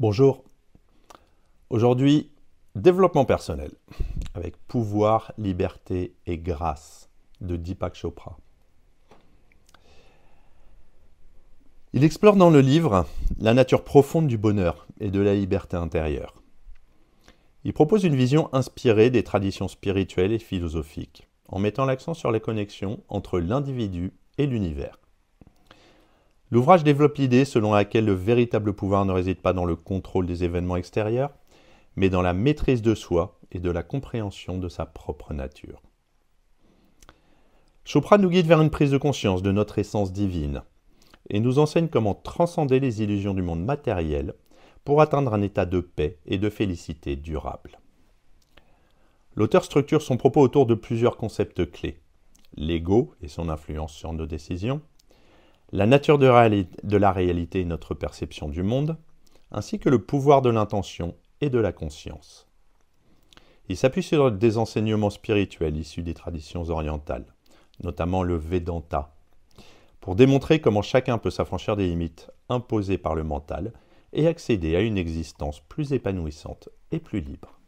Bonjour, aujourd'hui, développement personnel, avec pouvoir, liberté et grâce de Deepak Chopra. Il explore dans le livre la nature profonde du bonheur et de la liberté intérieure. Il propose une vision inspirée des traditions spirituelles et philosophiques, en mettant l'accent sur les connexions entre l'individu et l'univers. L'ouvrage développe l'idée selon laquelle le véritable pouvoir ne réside pas dans le contrôle des événements extérieurs, mais dans la maîtrise de soi et de la compréhension de sa propre nature. Chopra nous guide vers une prise de conscience de notre essence divine et nous enseigne comment transcender les illusions du monde matériel pour atteindre un état de paix et de félicité durable. L'auteur structure son propos autour de plusieurs concepts clés: l'ego et son influence sur nos décisions, la nature de la réalité et notre perception du monde, ainsi que le pouvoir de l'intention et de la conscience. Il s'appuie sur des enseignements spirituels issus des traditions orientales, notamment le Vedanta, pour démontrer comment chacun peut s'affranchir des limites imposées par le mental et accéder à une existence plus épanouissante et plus libre.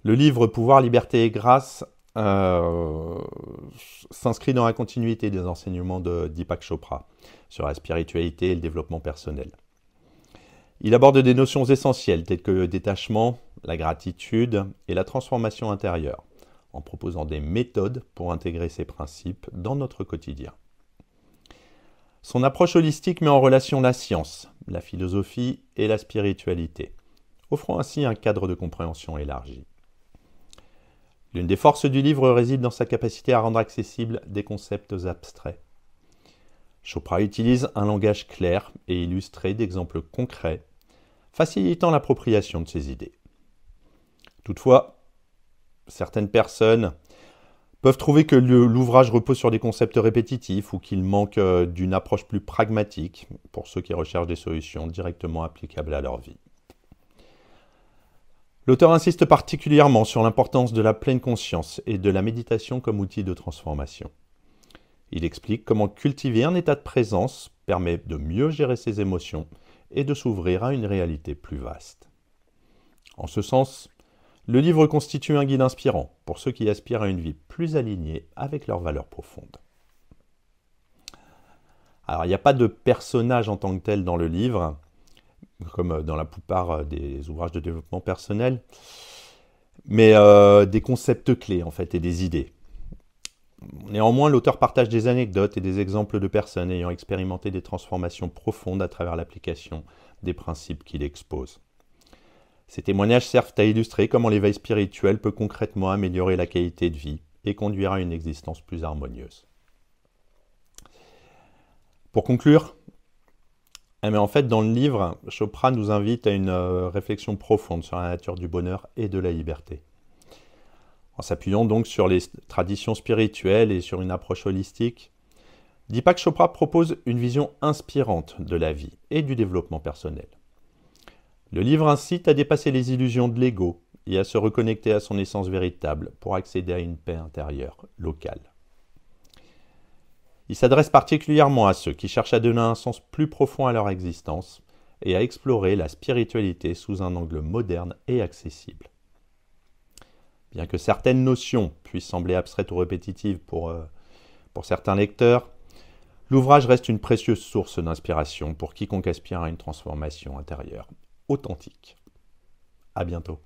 Le livre Pouvoir, liberté et grâce s'inscrit dans la continuité des enseignements de Deepak Chopra sur la spiritualité et le développement personnel. Il aborde des notions essentielles telles que le détachement, la gratitude et la transformation intérieure, en proposant des méthodes pour intégrer ces principes dans notre quotidien. Son approche holistique met en relation la science, la philosophie et la spiritualité, offrant ainsi un cadre de compréhension élargi. L'une des forces du livre réside dans sa capacité à rendre accessibles des concepts abstraits. Chopra utilise un langage clair et illustré d'exemples concrets, facilitant l'appropriation de ses idées. Toutefois, certaines personnes peuvent trouver que l'ouvrage repose sur des concepts répétitifs ou qu'il manque d'une approche plus pragmatique pour ceux qui recherchent des solutions directement applicables à leur vie. L'auteur insiste particulièrement sur l'importance de la pleine conscience et de la méditation comme outil de transformation. Il explique comment cultiver un état de présence permet de mieux gérer ses émotions et de s'ouvrir à une réalité plus vaste. En ce sens, le livre constitue un guide inspirant pour ceux qui aspirent à une vie plus alignée avec leurs valeurs profondes. Alors, il n'y a pas de personnage en tant que tel dans le livre, comme dans la plupart des ouvrages de développement personnel, mais des concepts clés en fait et des idées. Néanmoins, l'auteur partage des anecdotes et des exemples de personnes ayant expérimenté des transformations profondes à travers l'application des principes qu'il expose. Ces témoignages servent à illustrer comment l'éveil spirituel peut concrètement améliorer la qualité de vie et conduire à une existence plus harmonieuse. Pour conclure, en fait, dans le livre, Chopra nous invite à une réflexion profonde sur la nature du bonheur et de la liberté. En s'appuyant donc sur les traditions spirituelles et sur une approche holistique, Deepak Chopra propose une vision inspirante de la vie et du développement personnel. Le livre incite à dépasser les illusions de l'ego et à se reconnecter à son essence véritable pour accéder à une paix intérieure locale. Il s'adresse particulièrement à ceux qui cherchent à donner un sens plus profond à leur existence et à explorer la spiritualité sous un angle moderne et accessible. Bien que certaines notions puissent sembler abstraites ou répétitives pour certains lecteurs, l'ouvrage reste une précieuse source d'inspiration pour quiconque aspire à une transformation intérieure authentique. À bientôt.